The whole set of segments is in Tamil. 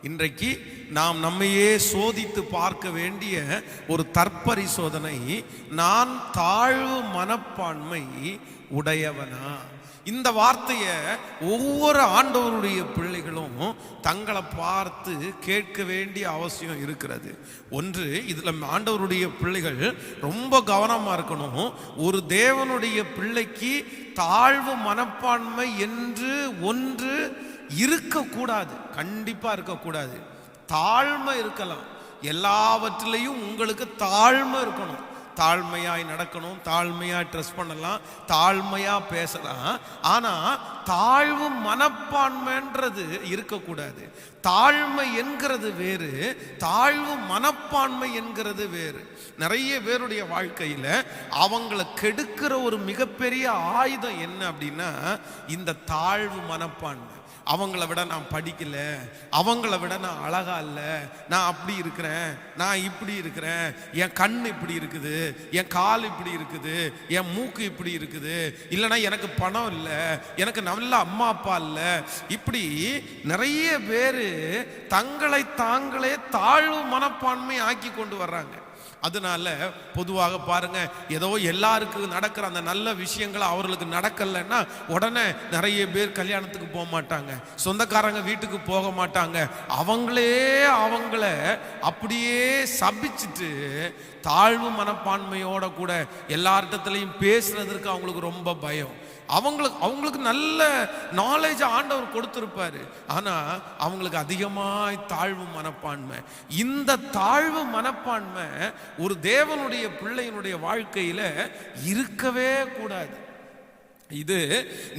இன்றைக்கு நாம் நம்மையே சோதித்து பார்க்க வேண்டிய ஒரு தற்பரிசோதனை, நான் தாழ்வு மனப்பான்மை உடையவனா? இந்த வார்த்தையை ஒவ்வொரு ஆண்டவருடைய பிள்ளைகளும் தங்களை பார்த்து கேட்க வேண்டிய அவசியம் இருக்கிறது. ஒன்று, இதில் ஆண்டவருடைய பிள்ளைகள் ரொம்ப கவனமாக இருக்கணும். ஒரு தேவனுடைய பிள்ளைக்கு தாழ்வு மனப்பான்மை என்று ஒன்று இருக்கக்கூடாது, கண்டிப்பாக இருக்கக்கூடாது. தாழ்மை இருக்கலாம், எல்லாவற்றிலையும் உங்களுக்கு தாழ்மை இருக்கணும். தாழ்மையாய் நடக்கணும், தாழ்மையாக ட்ரெஸ் பண்ணலாம், தாழ்மையாக பேசலாம். ஆனால் தாழ்வு மனப்பான்மைன்றது இருக்கக்கூடாது. தாழ்மை என்கிறது வேறு, தாழ்வு மனப்பான்மை என்கிறது வேறு. நிறைய பேருடைய வாழ்க்கையில் அவங்கள கெடுக்கிற ஒரு மிகப்பெரிய ஆயுதம் என்ன அப்படின்னா இந்த தாழ்வு மனப்பான்மை. அவங்கள விட நான் படிக்கல, அவங்கள விட நான் அழகா இல்லை, நான் அப்படி இருக்கிறேன், நான் இப்படி இருக்கிறேன், என் கண் இப்படி இருக்குது, என் கால் இப்படி இருக்குது, என் மூக்கு இப்படி இருக்குது, இல்லைன்னா எனக்கு பணம் இல்லை, எனக்கு நல்ல அம்மா அப்பா இல்லை. இப்படி நிறைய பேர் தங்களை தாங்களே தாழ்வு மனப்பான்மை ஆக்கி கொண்டு வர்றாங்க. அதனால பொதுவாக பாருங்க, ஏதோ எல்லாருக்கும் நடக்கிற அந்த நல்ல விஷயங்கள் அவர்களுக்கு நடக்கலைன்னா உடனே நிறைய பேர் கல்யாணத்துக்கு போக மாட்டாங்க, சொந்தக்காரங்க வீட்டுக்கு போக மாட்டாங்க. அவங்கள அப்படியே சபிச்சுட்டு தாழ்வு மனப்பான்மையோட கூட எல்லார்கிட்டத்திலையும் பேசுறதுக்கு அவங்களுக்கு ரொம்ப பயம். அவங்களுக்கு நல்ல நாலேஜ் ஆண்டவர் கொடுத்திருப்பாரு, ஆனா அவங்களுக்கு அதிகமாய் தாழ்வு மனப்பான்மை. இந்த தாழ்வு மனப்பான்மை ஒரு தேவனுடைய பிள்ளையினுடைய வாழ்க்கையில இருக்கவே கூடாது. இது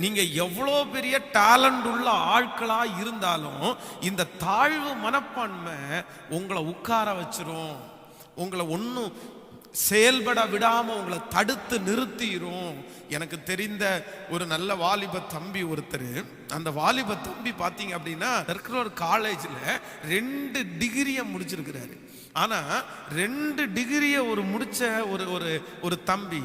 நீங்க எவ்வளோ பெரிய டேலண்ட் உள்ள ஆட்களா இருந்தாலும் இந்த தாழ்வு மனப்பான்மை உங்களை உட்கார வச்சிரும், உங்களை ஒன்றும் செயல்பட விடாம உங்களை தடுத்து நிறுத்திடும். எனக்கு தெரிந்த ஒரு நல்ல வாலிப தம்பி ஒருத்தர், அந்த வாலிப தம்பி பார்த்தீங்க அப்படின்னா இருக்கிற ஒரு காலேஜில் 2 டிகிரியை முடிச்சிருக்கிறாரு. ஆனால் 2 டிகிரியை முடிச்ச ஒரு தம்பி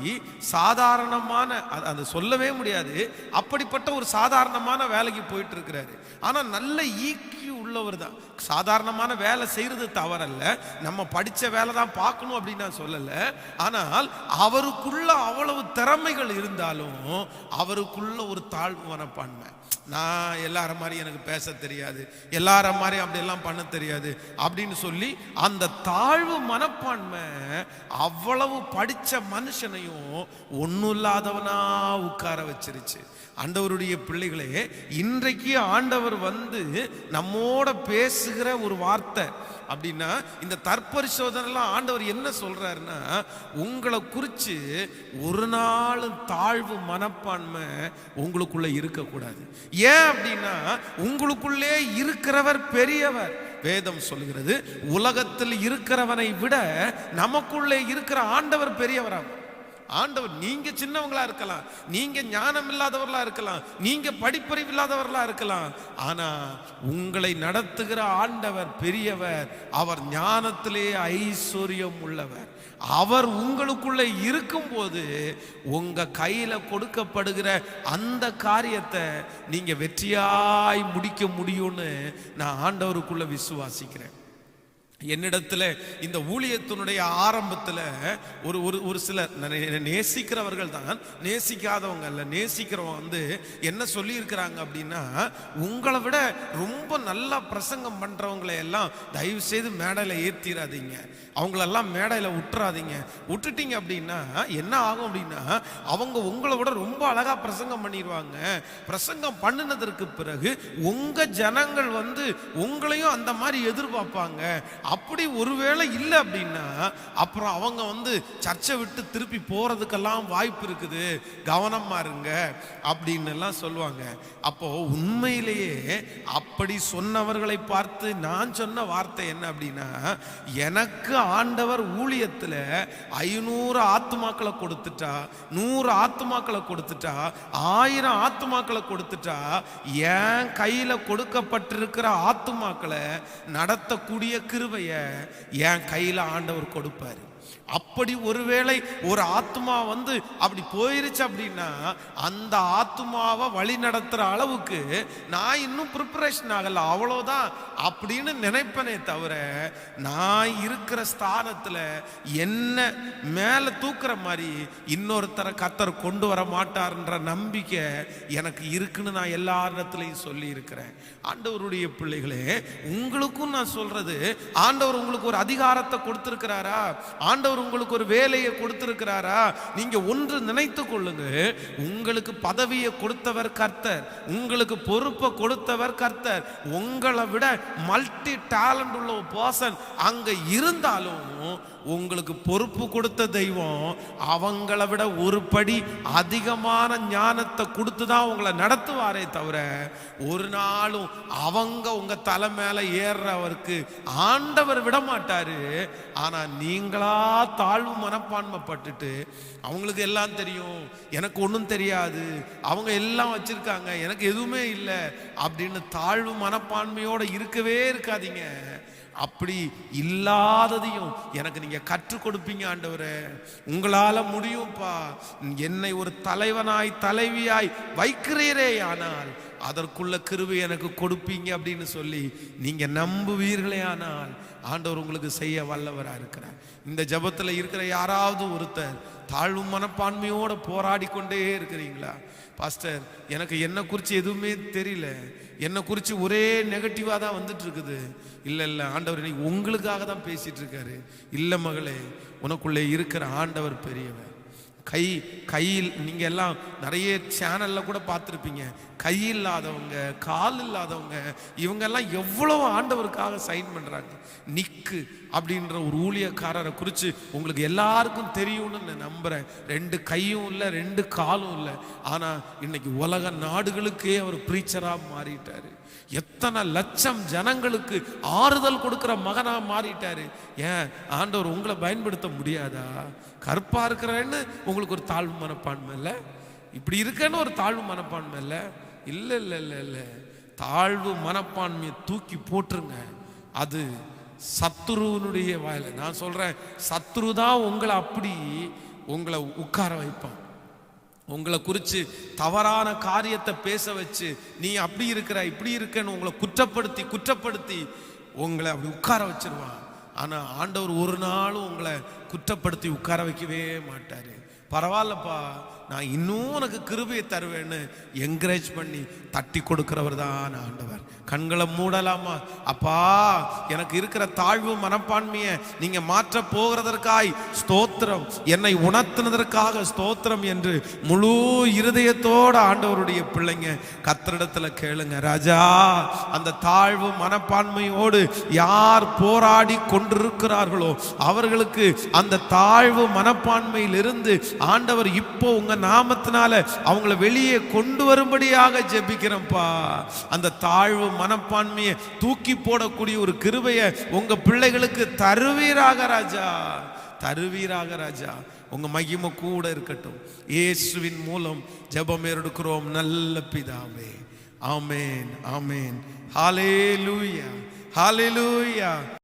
சாதாரணமான, அது சொல்லவே முடியாது, அப்படிப்பட்ட ஒரு சாதாரணமான வேலைக்கு போயிட்டு இருக்கிறாரு. ஆனால் நல்ல ஈக்யூ உள்ளவர் தான். சாதாரணமான வேலை செய்யறது தவறல்ல, நம்ம படித்த வேலை தான் பார்க்கணும் அப்படின்னு நான் சொல்லலை. ஆனால் அவருக்குள்ள அவ்வளவு திறமைகள் இருந்தாலும் அவருக்குள்ள ஒரு தாழ்வு மனப்பான்மை. நான் எல்லார மாதிரி எனக்கு பேச தெரியாது, எல்லார மாதிரி அப்படியெல்லாம் பண்ண தெரியாது அப்படின்னு சொல்லி அந்த தாழ்வு மனப்பான்மை அவ்வளவு படித்த மனுஷனையும் ஒன்றும் இல்லாதவனா உட்கார வச்சிருச்சு. ஆண்டவருடைய பிள்ளைகளே, இன்றைக்கு ஆண்டவர் நம்மோட பேசுகிற ஒரு வார்த்தை அப்படின்னா, இந்த தற்பரிசோதனைலாம் ஆண்டவர் என்ன சொல்றாருன்னா, உங்களை குறித்து ஒரு நாள் தாழ்வு மனப்பான்மை உங்களுக்குள்ள இருக்கக்கூடாது. ஏன் அப்படின்னா உங்களுக்குள்ளே இருக்கிறவர் பெரியவர். வேதம் சொல்கிறது, உலகத்தில் இருக்கிறவனை விட நமக்குள்ளே இருக்கிற ஆண்டவர் பெரியவராகும். ஆண்டவர், நீங்க சின்னவங்களா இருக்கலாம், நீங்க ஞானம் இல்லாதவர்களா இருக்கலாம், நீங்க படிப்பறிவு இல்லாதவர்களா இருக்கலாம், ஆனா உங்களை நடத்துகிற ஆண்டவர் பெரியவர். அவர் ஞானத்திலே ஐஸ்வர்யம் உள்ளவர். அவர் உங்களுக்குள்ள இருக்கும் போது உங்க கையில கொடுக்கப்படுகிற அந்த காரியத்தை நீங்க வெற்றியாய் முடிக்க முடியும்னு நான் ஆண்டவருக்குள்ள விசுவாசிக்கிறேன். என்னிடத்துல இந்த ஊழியத்தினுடைய ஆரம்பத்தில் ஒரு சில நேசிக்கிறவர்கள் தான், நேசிக்காதவங்க அல்ல, நேசிக்கிறவங்க என்ன சொல்லி இருக்கிறாங்க அப்படின்னா, உங்களை விட ரொம்ப நல்லா பிரசங்கம் பண்றவங்களை எல்லாம் தயவு செய்து மேடையில் ஏற்றிடாதீங்க, அவங்களெல்லாம் மேடையில் விட்டுறாதீங்க. விட்டுட்டீங்க அப்படின்னா என்ன ஆகும் அப்படின்னா, அவங்க உங்களை விட ரொம்ப அழகா பிரசங்கம் பண்ணிடுவாங்க. பிரசங்கம் பண்ணினதற்கு பிறகு உங்க ஜனங்கள் உங்களையும் அந்த மாதிரி எதிர்பார்ப்பாங்க. அப்படி ஒருவேளை இல்லை அப்படின்னா அப்புறம் அவங்க சர்ச்சை விட்டு திருப்பி போறதுக்கெல்லாம் வாய்ப்பு இருக்குது, கவனமா இருங்க அப்படின்னு எல்லாம் சொல்லுவாங்க. அப்போ உண்மையிலேயே அப்படி சொன்னவர்களை பார்த்து நான் சொன்ன வார்த்தை என்ன அப்படின்னா, எனக்கு ஆண்டவர் ஊழியத்துல 500 ஆத்துமாக்களை கொடுத்துட்டா, 100 ஆத்துமாக்களை கொடுத்துட்டா, 1000 ஆத்துமாக்களை கொடுத்துட்டா, என் கையில கொடுக்கப்பட்டிருக்கிற ஆத்துமாக்களை நடத்தக்கூடிய கிருபையை என் கையில ஆண்டவர் கொடுப்பாரு. அப்படி ஒருவேளை ஒரு ஆத்மா வந்து அப்படி போயிருச்சு அப்படின்னா அந்த ஆத்மாவை வழி நடத்துற அளவுக்கு நான் இன்னும் ப்ரிப்பரேஷன் ஆகல, அவ்வளோதான் அப்படின்னு நினைப்பனே தவிர, நான் இருக்கிற ஸ்தானத்துல என்ன மேல தூக்குற மாதிரி இன்னொருத்தரை கர்த்தர் கொண்டு வர மாட்டார்ன்ற நம்பிக்கை எனக்கு இருக்குன்னு நான் எல்லா இடத்துலையும் சொல்லி இருக்கிறேன். ஆண்டவருடைய பிள்ளைகளே, உங்களுக்கும் நான் சொல்றது, ஆண்டவர் உங்களுக்கு ஒரு அதிகாரத்தை கொடுத்திருக்கிறாரா, ஆண்டவர் உங்களுக்கு ஒரு வேலையை கொடுத்திருக்கிறாரா, நீங்க ஒன்று நினைத்து கொள்ளுங்க, உங்களுக்கு பதவியை கொடுத்தவர் கர்த்தர், உங்களுக்கு பொறுப்பை கொடுத்தவர் கர்த்தர். உங்களை விட மல்டி டேலண்ட் உள்ள ஒரு பர்சன் அங்க இருந்தாலும் உங்களுக்கு பொறுப்பு கொடுத்த தெய்வம் அவங்கள விட ஒரு படி அதிகமான ஞானத்தை கொடுத்து தான் உங்களை நடத்துவாரே தவிர, ஒரு நாளும் அவங்க உங்க தலை மேல ஏறுறவருக்கு ஆண்டவர் விட மாட்டாரு. ஆனா நீங்களா தாழ்வு மனப்பான்மைப்பட்டுட்டு, அவங்களுக்கு எல்லாம் தெரியும், எனக்கு ஒன்றும் தெரியாது, அவங்க எல்லாம் வச்சிருக்காங்க, எனக்கு எதுவுமே இல்லை அப்படின்னு தாழ்வு மனப்பான்மையோட இருக்கவே இருக்காதீங்க. அப்படி இல்லாததையும் எனக்கு நீங்க கற்றுக் கொடுப்பீங்க ஆண்டவரே, உங்களால முடியும்ப்பா, என்னை ஒரு தலைவனாய் தலைவியாய் வைக்கிறீரே, ஆனால் அதற்குள்ள கிருபை எனக்கு கொடுப்பீங்க அப்படின்னு சொல்லி நீங்க நம்புவீர்களே, ஆனால் ஆண்டவர் உங்களுக்கு செய்ய வல்லவரா இருக்கிறார். இந்த ஜபத்துல இருக்கிற யாராவது ஒருத்தர் தாழ்வு மனப்பான்மையோட போராடி கொண்டே இருக்கிறீங்களா? பாஸ்டர், எனக்கு என்ன குறித்து எதுவுமே தெரியல, என்னை குறித்து ஒரே நெகட்டிவாக தான் வந்துட்டு இருக்குது. இல்லை இல்லை, ஆண்டவர் இன்னைக்கு உங்களுக்காக தான் பேசிட்டு இருக்காரு. இல்லை மகளே, உனக்குள்ளே இருக்கிற ஆண்டவர் பெரியவர். கையில் நீங்க எல்லாம் நிறைய சேனல்ல கூட பார்த்துருப்பீங்க, கை இல்லாதவங்க, கால் இல்லாதவங்க, இவங்கெல்லாம் எவ்வளவு ஆண்டவருக்காக சைன் பண்றாங்க. நிக்கு அப்படின்ற ஒரு ஊழியக்காரரை குறித்து உங்களுக்கு எல்லாருக்கும் தெரியும்னு நான் நம்புறேன். 2 கையும் இல்லை, 2 காலும் இல்லை, ஆனா இன்னைக்கு உலக நாடுகளுக்கே அவர் பிரீச்சரா மாறிட்டாரு. எத்தனை லட்சம் ஜனங்களுக்கு ஆறுதல் கொடுக்கிற மகனா மாறிட்டாரு. ஏன் ஆண்டவர் உங்களை பயன்படுத்த முடியாதா? கற்பா இருக்கிறேன்னு உங்களுக்கு ஒரு தாழ்வு மனப்பான்மை இல்லை, இப்படி இருக்கேன்னு ஒரு தாழ்வு மனப்பான்மை இல்லை. இல்லை இல்லை இல்லை இல்லை, தாழ்வு மனப்பான்மையை தூக்கி போட்டுருங்க. அது சத்துருவனுடைய வாயில. நான் சொல்றேன், சத்துரு தான் உங்களை அப்படி உங்களை உட்கார வைப்பான். உங்களை குறித்து தவறான காரியத்தை பேச வச்சு, நீ அப்படி இருக்கிற இப்படி இருக்கன்னு உங்களை குற்றப்படுத்தி உங்களை அப்படி உட்கார வச்சிருவான். ஆனா ஆண்டவர் ஒரு நாளும் உங்களை குற்றப்படுத்தி உட்கார வைக்கவே மாட்டாரு. பரவாயில்லப்பா, நான் இன்னும் உனக்கு கிருபையை தருவேன்னு என்கரேஜ் பண்ணி தட்டி கொடுக்கிறவர் தான் ஆண்டவர். கண்களை மூடலாமா? அப்பா, எனக்கு இருக்கிற தாழ்வு மனப்பான்மையை நீங்க மாற்ற போகிறதற்காய் ஸ்தோத்திரம், என்னை உணர்த்தினதற்காக ஸ்தோத்திரம் என்று முழு இருதயத்தோட ஆண்டவருடைய பிள்ளைங்க கர்த்தரிடத்துல கேளுங்க. ராஜா, அந்த தாழ்வு மனப்பான்மையோடு யார் போராடி கொண்டிருக்கிறார்களோ அவர்களுக்கு அந்த தாழ்வு மனப்பான்மையிலிருந்து ஆண்டவர் இப்போ உங்க நாமத்தினால அவங்கள வெளியே கொண்டு வரும்படியாக ஜெபிக்கிறேன்ப்பா. அந்த தாழ்வு மனப்பான்மையை தூக்கி போடக்கூடிய ஒரு கிருபையை உங்க பிள்ளைகளுக்கு தருவீராக ராஜா, தருவீராக ராஜா. உங்க மகிமை கூட இருக்கட்டும். இயேசுவின் மூலம் ஜெபம் எடுக்கிறோம் நல்ல பிதாவே. ஆமென், ஆமென். ஹல்லேலூயா, ஹல்லேலூயா.